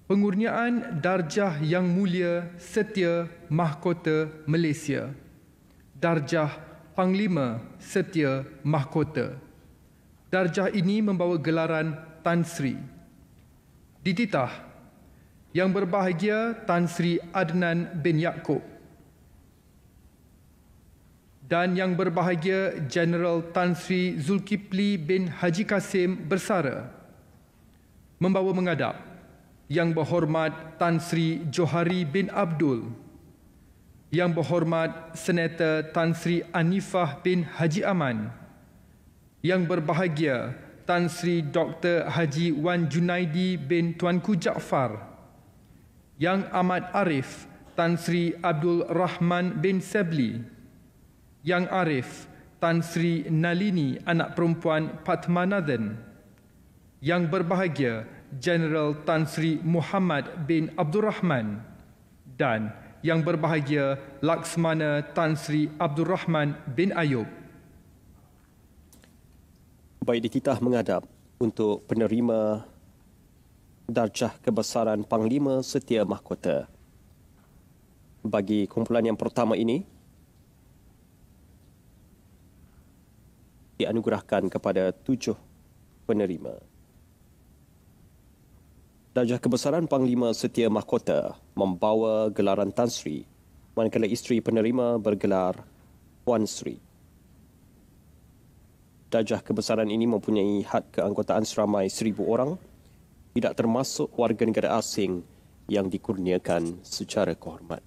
Pengurniaan Darjah Yang Mulia Setia Mahkota Malaysia. Darjah Panglima Setia Mahkota. Darjah ini membawa gelaran Tan Sri. Dititah Yang berbahagia Tan Sri Adnan bin Yaakob dan Yang berbahagia Jeneral Tan Sri Zulkifli bin Haji Kasim bersara membawa mengadap Yang berhormat Tan Sri Johari bin Abdul, Yang berhormat Senator Tan Sri Anifah bin Haji Aman, Yang berbahagia Tan Sri Dr. Haji Wan Junaidi bin Tuanku Jaafar, Yang Amat Arif Tan Sri Abdul Rahman bin Sebli, Yang Arif Tan Sri Nalini anak perempuan Padmanathan, Yang berbahagia Jeneral Tan Sri Muhammad bin Abdul Rahman dan Yang berbahagia Laksmana Tan Sri Abdul Rahman bin Ayub. Baik, dititah menghadap untuk penerima Darjah Kebesaran Panglima Setia Mahkota. Bagi kumpulan yang pertama ini, dianugerahkan kepada 7 penerima. Darjah Kebesaran Panglima Setia Mahkota membawa gelaran Tan Sri, manakala isteri penerima bergelar Puan Sri. Darjah kebesaran ini mempunyai had keanggotaan seramai 1,000 orang, tidak termasuk warga negara asing yang dikurniakan secara kehormat.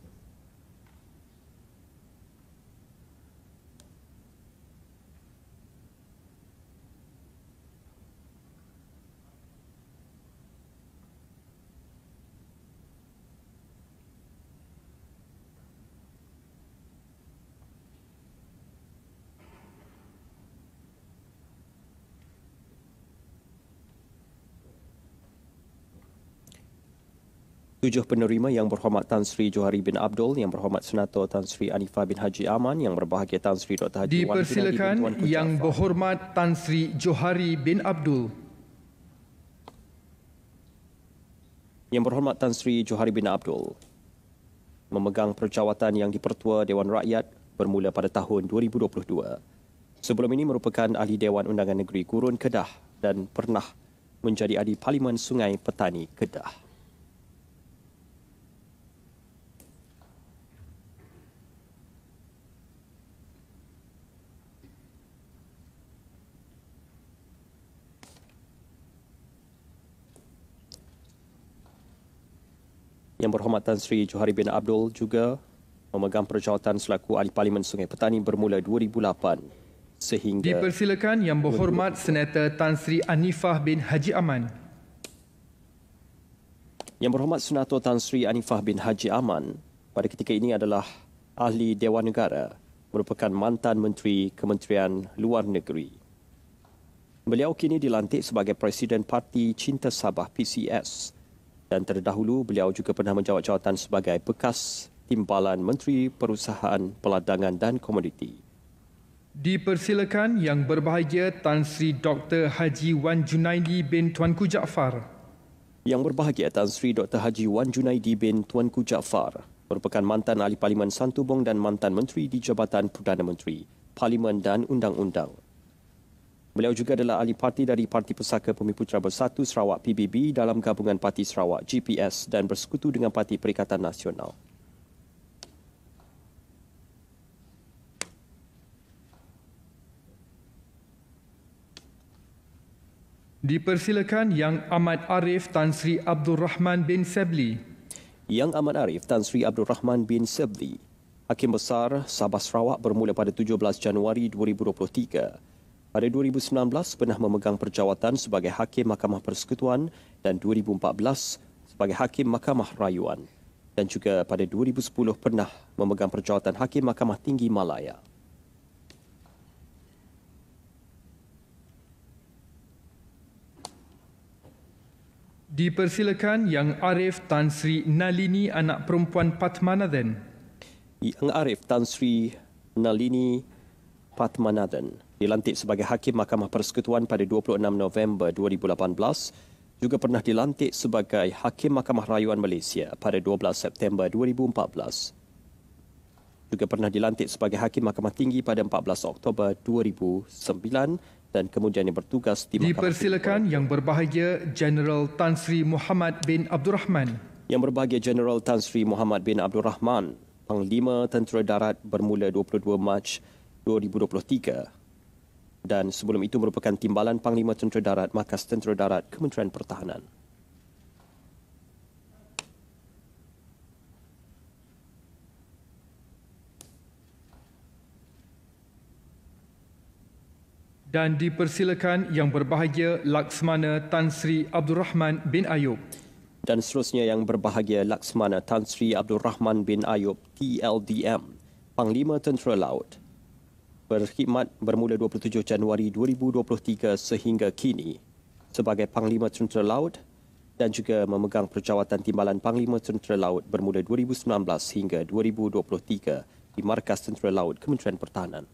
Tujuh penerima Yang berhormat Tan Sri Johari bin Abdul, Yang berhormat Senator Tan Sri Anifah bin Haji Aman, Yang berbahagia Tan Sri Dr. Haji Wan Junaidi bin Dipersilakan Tuanku Yang Jaafar. berhormat Tan Sri Johari bin Abdul. Yang berhormat Tan Sri Johari bin Abdul memegang perjawatan yang dipertua Dewan Rakyat bermula pada tahun 2022. Sebelum ini merupakan ahli Dewan Undangan Negeri Gurun Kedah dan pernah menjadi ahli Parlimen Sungai Petani Kedah. Yang berhormat Tan Sri Johari bin Abdul juga memegang perjawatan selaku ahli Parlimen Sungai Petani bermula 2008 sehingga... Dipersilakan Yang berhormat Senator Tan Sri Anifah bin Haji Aman. Yang berhormat Senator Tan Sri Anifah bin Haji Aman pada ketika ini adalah ahli Dewan Negara, merupakan mantan Menteri Kementerian Luar Negeri. Beliau kini dilantik sebagai Presiden Parti Cinta Sabah PCS. Dan terdahulu beliau juga pernah menjawat jawatan sebagai bekas Timbalan Menteri Perusahaan Peladangan dan Komoditi. Dipersilakan Yang berbahagia Tan Sri Dr. Haji Wan Junaidi bin Tuanku Jaafar. Yang berbahagia Tan Sri Dr. Haji Wan Junaidi bin Tuanku Jaafar merupakan mantan ahli Parlimen Santubong dan mantan Menteri di Jabatan Perdana Menteri, Parlimen dan Undang-Undang. Beliau juga adalah ahli parti dari Parti Pusaka Bumiputera Bersatu Sarawak PBB dalam gabungan Parti Sarawak GPS dan bersekutu dengan Parti Perikatan Nasional. Dipersilakan Yang Amat Arif Tan Sri Abdul Rahman bin Sebli. Yang Amat Arif Tan Sri Abdul Rahman bin Sebli, Hakim Besar Sabah Sarawak bermula pada 17 Januari 2023. Pada 2019 pernah memegang perjawatan sebagai Hakim Mahkamah Persekutuan dan 2014 sebagai Hakim Mahkamah Rayuan dan juga pada 2010 pernah memegang perjawatan Hakim Mahkamah Tinggi Malaya. Dipersilakan Yang Arif Tan Sri Nalini anak perempuan Padmanathan. Yang Arif Tan Sri Nalini Padmanathan dilantik sebagai Hakim Mahkamah Persekutuan pada 26 November 2018 juga pernah dilantik sebagai Hakim Mahkamah Rayuan Malaysia pada 12 September 2014. Juga pernah dilantik sebagai Hakim Mahkamah Tinggi pada 14 Oktober 2009 dan kemudian bertugas di Mahkamah Dipersilakan Yang Berbahagia Jeneral Tan Sri Muhammad bin Abdul Rahman. Yang Berbahagia Jeneral Tan Sri Muhammad bin Abdul Rahman, Panglima Tentera Darat bermula 22 Mac 2023 dan sebelum itu merupakan Timbalan Panglima Tentera Darat Markas Tentera Darat Kementerian Pertahanan. Dan dipersilakan Yang Berbahagia Laksmana Tan Sri Abdul Rahman bin Ayub. Dan seterusnya Yang Berbahagia Laksmana Tan Sri Abdul Rahman bin Ayub TLDM, Panglima Tentera Laut. Berkhidmat bermula 27 Januari 2023 sehingga kini sebagai Panglima Tentera Laut dan juga memegang perjawatan Timbalan Panglima Tentera Laut bermula 2019 hingga 2023 di Markas Tentera Laut Kementerian Pertahanan.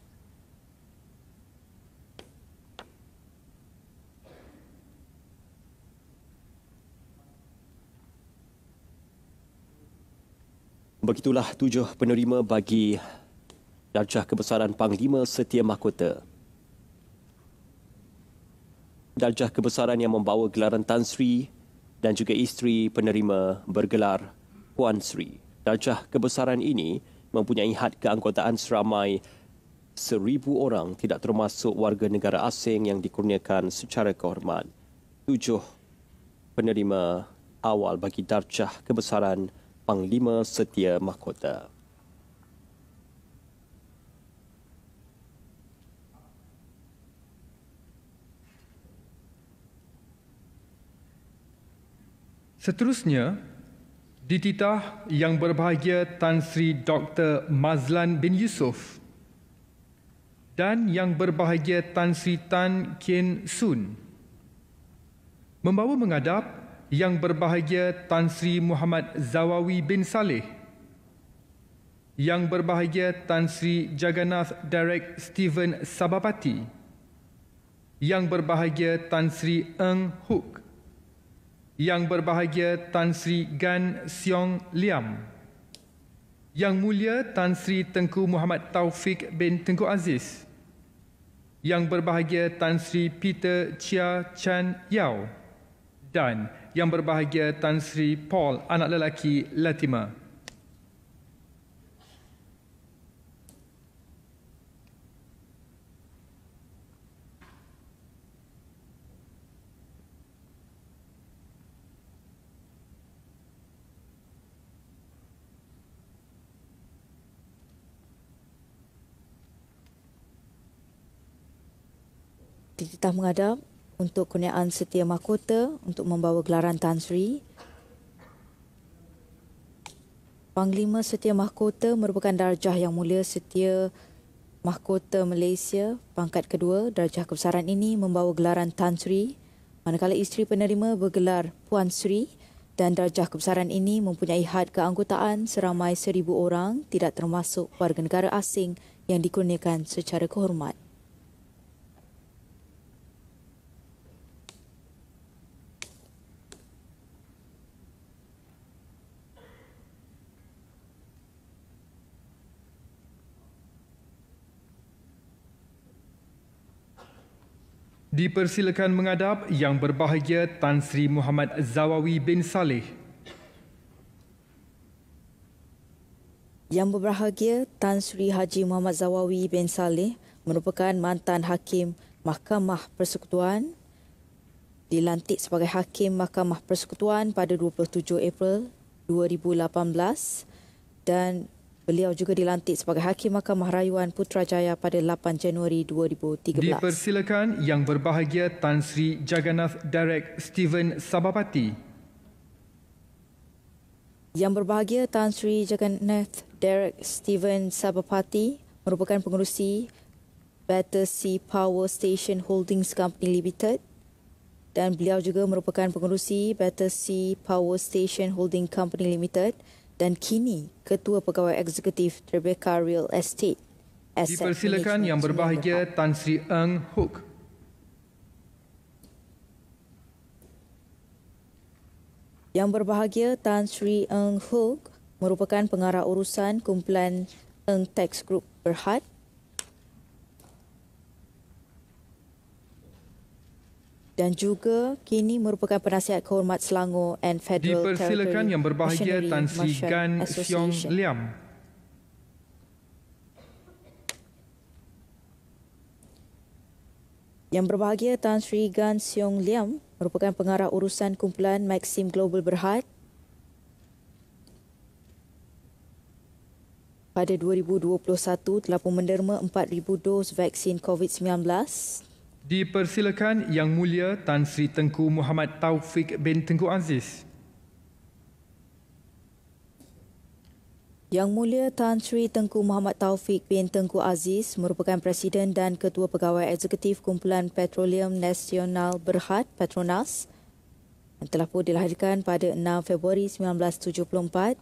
Begitulah 7 penerima bagi darjah kebesaran Panglima Setia Mahkota. Darjah kebesaran yang membawa gelaran Tan Sri dan juga isteri penerima bergelar Puan Sri. Darjah kebesaran ini mempunyai had keanggotaan seramai 1,000 orang, tidak termasuk warga negara asing yang dikurniakan secara kehormat. 7 penerima awal bagi darjah kebesaran Panglima Setia Mahkota. Seterusnya, dititah Yang Berbahagia Tan Sri Dr. Mazlan bin Yusof dan Yang Berbahagia Tan Sri Tan Kien Sun. Membawa menghadap Yang Berbahagia Tan Sri Muhammad Zawawi bin Saleh, Yang Berbahagia Tan Sri Jagannath Derek Stephen Sabapati, Yang Berbahagia Tan Sri Eng Hook, Yang Berbahagia Tan Sri Gan Siong Liam, Yang Mulia Tan Sri Tengku Muhammad Taufik bin Tengku Aziz, Yang Berbahagia Tan Sri Peter Chia Chan Yao dan Yang Berbahagia Tan Sri Paul anak lelaki Latima. Dititah menghadap untuk kurniaan Setia Mahkota untuk membawa gelaran Tan Sri. Panglima Setia Mahkota merupakan darjah Yang Mulia Setia Mahkota Malaysia pangkat kedua. Darjah kebesaran ini membawa gelaran Tan Sri, manakala isteri penerima bergelar Puan Sri, dan darjah kebesaran ini mempunyai had keanggotaan seramai 1,000 orang, tidak termasuk warga negara asing yang dikurniakan secara kehormat. Dipersilakan menghadap Yang Berbahagia Tan Sri Muhammad Zawawi bin Saleh. Yang Berbahagia Tan Sri Haji Muhammad Zawawi bin Saleh merupakan mantan Hakim Mahkamah Persekutuan, dilantik sebagai Hakim Mahkamah Persekutuan pada 27 April 2018 dan beliau juga dilantik sebagai Hakim Mahkamah Rayuan Putrajaya pada 8 Januari 2013. Dipersilakan Yang Berbahagia Tan Sri Jagannath Derek Stephen Sabapati. Yang Berbahagia Tan Sri Jagannath Derek Stephen Sabapati merupakan pengerusi Battersea Power Station Holdings Company Limited dan beliau juga merupakan pengerusi Battersea Power Station Holding Company Limited dan kini Ketua Pegawai Eksekutif Tribeca Real Estate. Dipersilakan Yang Berbahagia Tan Sri Eng Hook. Yang berbahagia Tan Sri Eng Hook merupakan pengarah urusan kumpulan Eng Tax Group Berhad. Dan juga kini merupakan penasihat kehormat Selangor and Federal Dipersilakan Territory Yang Berbahagia Machinery Tan Sri Merchant Gan Siong Association. Liam. Yang berbahagia Tan Sri Gan Siong Liam merupakan pengarah urusan kumpulan Maxim Global Berhad. Pada 2021 telah pun menderma 4,000 dos vaksin COVID-19. Dipersilakan Yang Mulia Tan Sri Tengku Muhammad Taufik bin Tengku Aziz. Yang Mulia Tan Sri Tengku Muhammad Taufik bin Tengku Aziz merupakan Presiden dan Ketua Pegawai Eksekutif Kumpulan Petroleum Nasional Berhad Petronas yang telah pun dilahirkan pada 6 Februari 1974.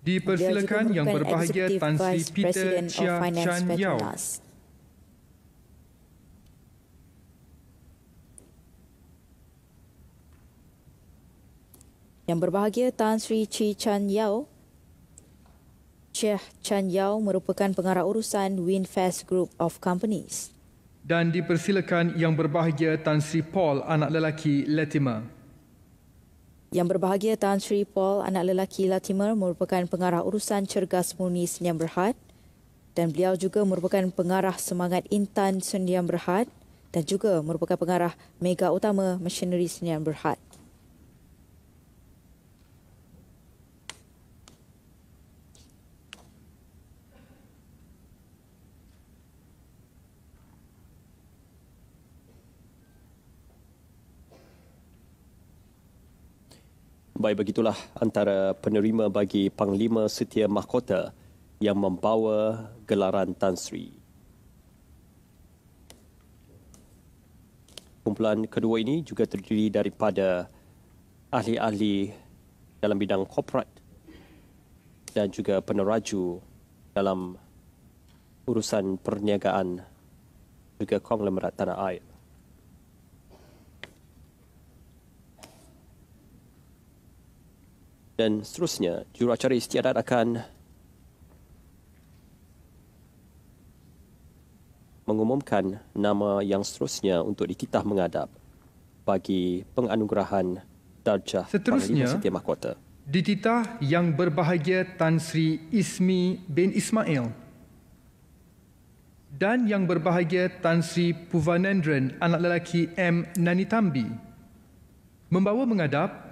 Dipersilakan Yang Berbahagia Tan Sri Peter Chia Chan Yao. Yang berbahagia Tan Sri Chi Chan Yao. Syekh Chan Yao merupakan pengarah urusan Winfast Group of Companies. Dan dipersilakan Yang Berbahagia Tan Sri Paul, anak lelaki Latimer. Yang berbahagia Tan Sri Paul, anak lelaki Latimer merupakan pengarah urusan Cergas Murni Sdn Berhad dan beliau juga merupakan pengarah Semangat Intan Sdn Berhad dan juga merupakan pengarah Mega Utama Machinery Sdn Berhad. Baik, begitulah antara penerima bagi Panglima Setia Mahkota yang membawa gelaran Tan Sri. Kumpulan kedua ini juga terdiri daripada ahli-ahli dalam bidang korporat dan juga peneraju dalam urusan perniagaan juga konglomerat tanah air. Dan seterusnya, juruacara istiadat akan mengumumkan nama yang seterusnya untuk dititah menghadap bagi penganugerahan darjah Panglima Setia Mahkota. Dititah Yang Berbahagia Tan Sri Ismi bin Ismail. Dan Yang Berbahagia Tan Sri Puvanendran, anak lelaki M. Nanitambi. Membawa menghadap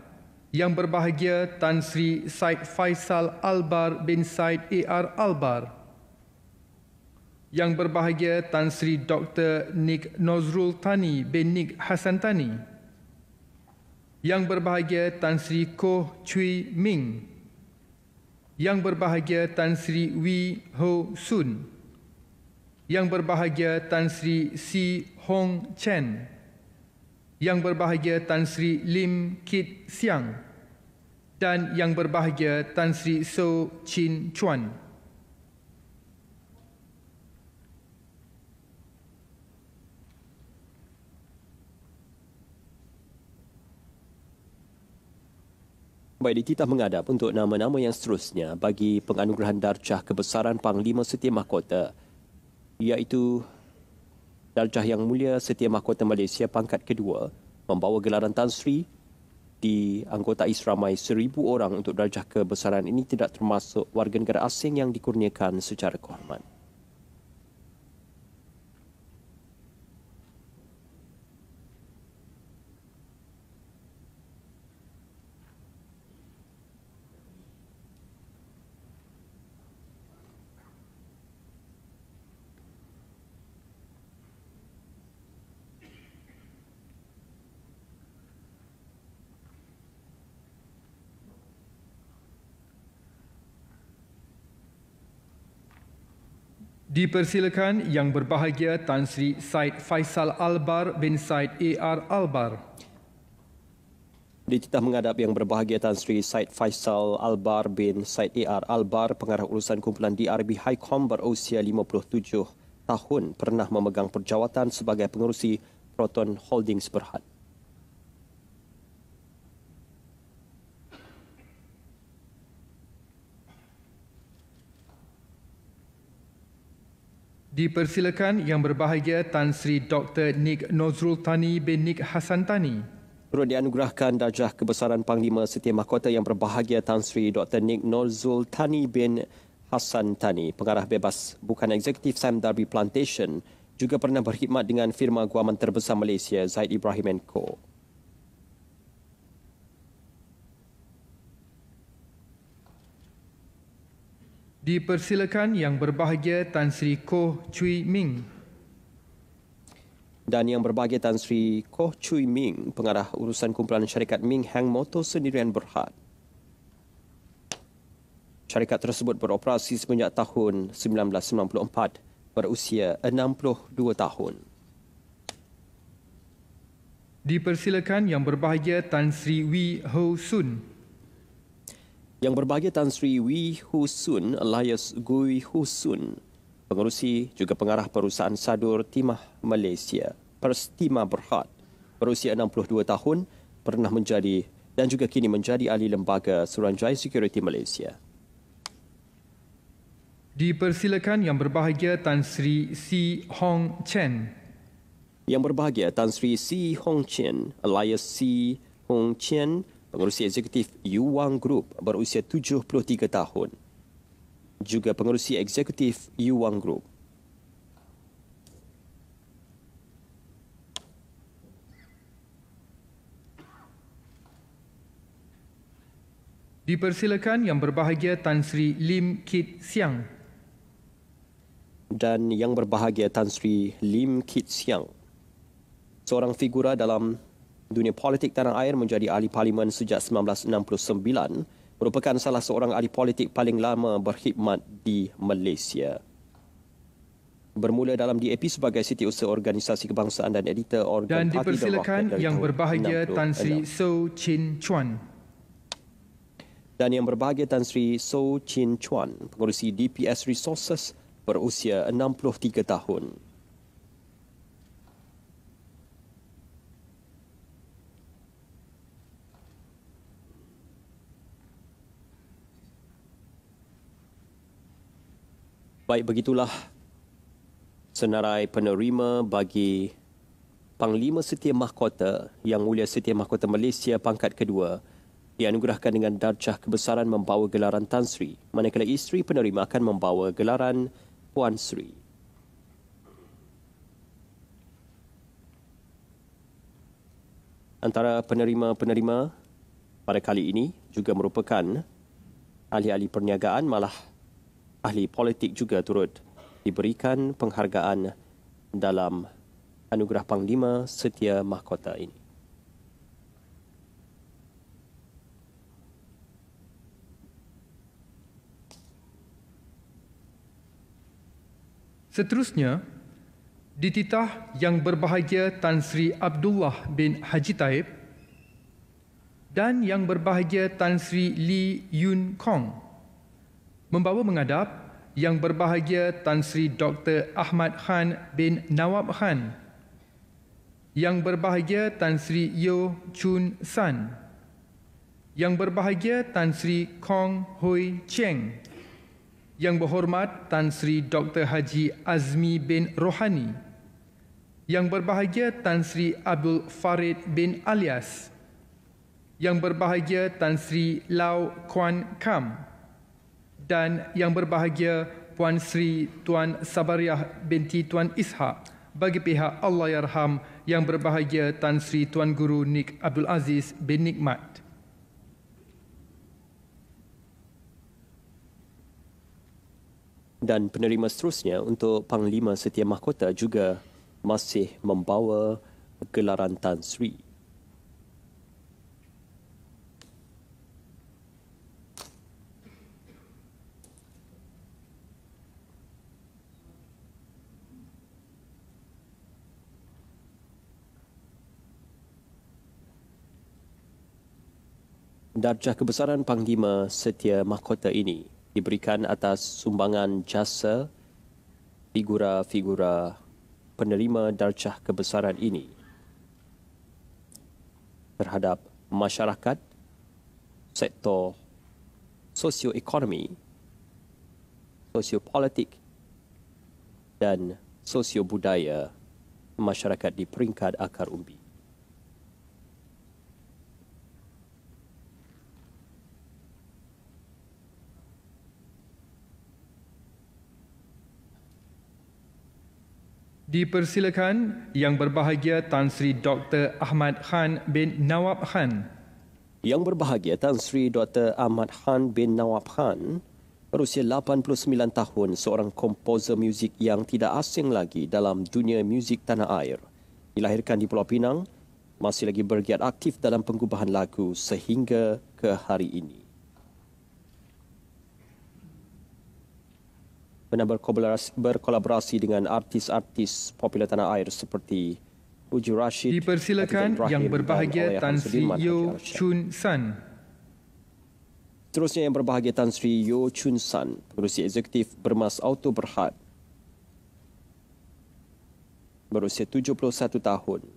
Yang Berbahagia Tan Sri Said Faisal Albar bin Said A.R. Albar. Yang Berbahagia Tan Sri Dr. Nik Nozrul Tani bin Nik Hasan Tani. Yang Berbahagia Tan Sri Koh Chui Ming. Yang Berbahagia Tan Sri Wee Ho Sun. Yang Berbahagia Tan Sri Si Hong Chen. Yang Berbahagia Tan Sri Lim Kit Siang dan Yang Berbahagia Tan Sri So Chin Chuan. Baik, dititah menghadap untuk nama-nama yang seterusnya bagi penganugerahan darjah kebesaran Panglima Setia Mahkota, iaitu Darjah Yang Mulia Setia Mahkota Malaysia pangkat kedua membawa gelaran Tan Sri dianggotai seramai 1,000 orang. Untuk darjah kebesaran ini tidak termasuk warga negara asing yang dikurniakan secara kehormat. Dipersilakan Yang Berbahagia Tan Sri Said Faisal Albar bin Said A.R. Albar. Dititah menghadap Yang Berbahagia Tan Sri Said Faisal Albar bin Said A.R. Albar, pengarah urusan kumpulan DRB Highcom berusia 57 tahun, pernah memegang perjawatan sebagai pengerusi Proton Holdings Berhad. Dipersilakan Yang Berbahagia Tan Sri Dr. Nik Nozrul Thani bin Nik Hassan Thani. Turut dianugerahkan darjah kebesaran Panglima Setia Mahkota Yang Berbahagia Tan Sri Dr. Nik Nozrul Thani bin Hassan Thani, pengarah bebas bukan eksekutif Sime Darby Plantation, juga pernah berkhidmat dengan firma guaman terbesar Malaysia Zaid Ibrahim & Co. Dipersilakan Yang Berbahagia Tan Sri Koh Chui Ming. Dan Yang Berbahagia Tan Sri Koh Chui Ming, pengarah urusan kumpulan syarikat Ming Hang Motor Sendirian Berhad. Syarikat tersebut beroperasi semenjak tahun 1994, berusia 62 tahun. Dipersilakan Yang Berbahagia Tan Sri Wee Ho Sun. Yang Berbahagia Tan Sri Wee Ho Sun alias Gui Ho Sun, pengerusi juga pengarah perusahaan Sadur Timah Malaysia, Perstima Berhad, berusia 62 tahun, pernah menjadi dan juga kini menjadi ahli lembaga Suruhanjaya Security Malaysia. Dipersilakan Yang Berbahagia Tan Sri Si Hong Chen. Yang Berbahagia Tan Sri Si Hong Chen alias Si Hong Chen, pengerusi eksekutif Yuwang Group, berusia 73 tahun. Juga pengerusi eksekutif Yuwang Group. Dipersilakan Yang Berbahagia Tan Sri Lim Kit Siang. Dan Yang Berbahagia Tan Sri Lim Kit Siang, seorang figura dalam dunia politik tanah air, menjadi ahli parlimen sejak 1969, merupakan salah seorang ahli politik paling lama berkhidmat di Malaysia. Bermula dalam DAP sebagai setiausaha organisasi kebangsaan dan editor organ Dan parti dipersilakan Yang Berbahagia Tan Sri 66. So Chin Chuan. Dan Yang Berbahagia Tan Sri So Chin Chuan, pengurusi DPS Resources, berusia 63 tahun. Baik, begitulah senarai penerima bagi Panglima Setia Mahkota Yang Mulia Setia Mahkota Malaysia pangkat kedua, dianugerahkan dengan darjah kebesaran membawa gelaran Tan Sri, manakala isteri penerima akan membawa gelaran Puan Sri. Antara penerima-penerima pada kali ini juga merupakan ahli-ahli perniagaan, malah ahli politik juga turut diberikan penghargaan dalam anugerah Panglima Setia Mahkota ini. Seterusnya, dititah Yang Berbahagia Tan Sri Abdullah bin Haji Taib dan Yang Berbahagia Tan Sri Lee Yun Kong, membawa menghadap Yang Berbahagia Tan Sri Dr. Ahmad Khan bin Nawab Khan, Yang Berbahagia Tan Sri Yeo Chun San, Yang Berbahagia Tan Sri Kong Hui Cheng, Yang Berhormat Tan Sri Dr. Haji Azmi bin Rohani, Yang Berbahagia Tan Sri Abdul Farid bin Alias, Yang Berbahagia Tan Sri Lau Kuan Kam, dan Yang Berbahagia Puan Sri Tuan Sabariah binti Tuan Ishak bagi pihak Allahyarham Yang Berbahagia Tan Sri Tuan Guru Nik Abdul Aziz bin Nikmat. Dan penerima seterusnya untuk Panglima Setia Mahkota juga masih membawa gelaran Tan Sri. Darjah kebesaran Panglima Setia Mahkota ini diberikan atas sumbangan jasa figura-figura penerima darjah kebesaran ini terhadap masyarakat, sektor sosioekonomi, sosiopolitik dan sosio-budaya masyarakat di peringkat akar umbi. Dipersilakan Yang Berbahagia Tan Sri Dr. Ahmad Khan bin Nawab Khan. Yang Berbahagia Tan Sri Dr. Ahmad Khan bin Nawab Khan berusia 89 tahun, seorang komposer muzik yang tidak asing lagi dalam dunia muzik tanah air. Dilahirkan di Pulau Pinang, masih lagi bergiat aktif dalam pengubahan lagu sehingga ke hari ini. Pernah berkolaborasi dengan artis-artis popular tanah air seperti Uju Rashid. Dipersilakan Yang Berbahagia Tan Sri Yeo Chun San. Seterusnya Yang Berbahagia Tan Sri Yeo Chun San, pengerusi eksekutif Bermas Auto Berhad, berusia 71 tahun.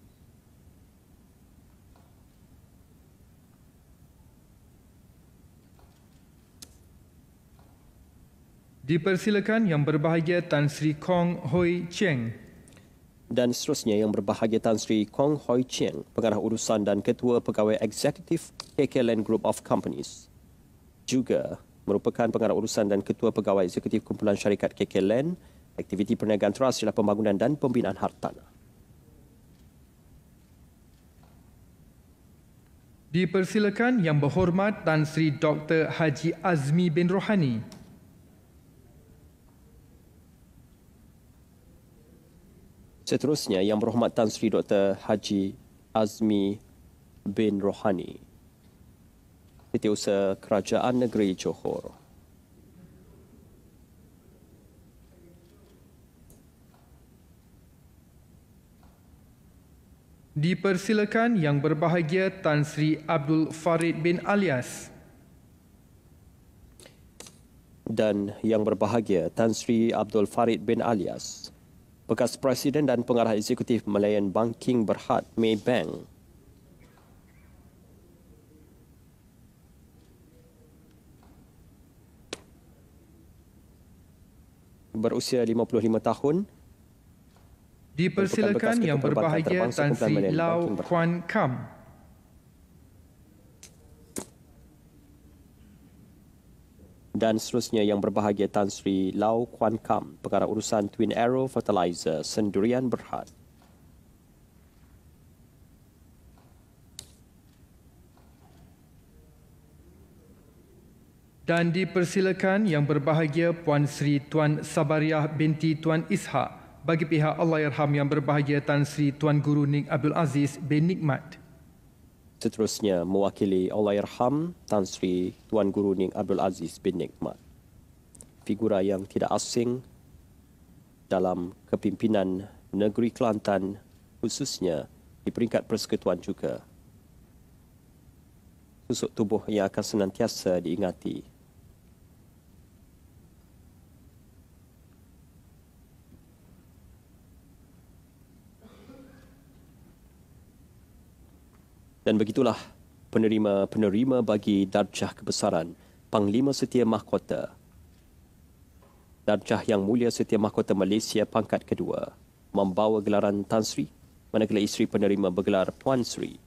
Dipersilakan Yang Berbahagia Tan Sri Kong Hoi Cheng. Dan seterusnya Yang Berbahagia Tan Sri Kong Hoi Cheng, pengarah urusan dan ketua pegawai eksekutif KK Land Group of Companies. Juga merupakan pengarah urusan dan ketua pegawai eksekutif kumpulan syarikat KK Land, aktiviti perniagaan teras ialah pembangunan dan pembinaan hartanah. Dipersilakan Yang Berhormat Tan Sri Dr. Haji Azmi bin Rohani. Seterusnya Yang Berhormat Tan Sri Dr. Haji Azmi bin Rohani, Setiausaha Kerajaan Negeri Johor. Dipersilakan Yang Berbahagia Tan Sri Abdul Farid bin Alias. Dan Yang Berbahagia Tan Sri Abdul Farid bin Alias, bekas Presiden dan Pengarah Eksekutif Malayan Banking Berhad Maybank. Berusia 55 tahun. Dipersilakan Yang Berbahagia Tan Sri Lau Kwan Kam. Dan seterusnya Yang Berbahagia Tan Sri Lau Kwan Kam, pengarah urusan Twin Arrow Fertilizer Sendirian Berhad. Dan dipersilakan Yang Berbahagia Puan Sri Tuan Sabariah binti Tuan Ishak bagi pihak Allahyarham Yang Berbahagia Tan Sri Tuan Guru Ning Abdul Aziz bin Nikmat. Seterusnya mewakili Allahyarham Tan Sri Tuan Guru Ning Abdul Aziz bin Nikmat, figura yang tidak asing dalam kepimpinan negeri Kelantan, khususnya di peringkat persekutuan juga. Susuk tubuh yang akan senantiasa diingati. Dan begitulah penerima-penerima bagi darjah kebesaran Panglima Setia Mahkota, Darjah Yang Mulia Setia Mahkota Malaysia pangkat kedua, membawa gelaran Tan Sri, manakala isteri penerima bergelar Puan Sri.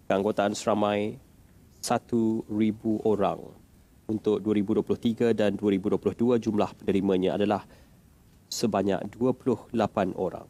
Keanggotaan seramai 1,000 orang. Untuk 2023 dan 2022 jumlah penerimanya adalah sebanyak 28 orang.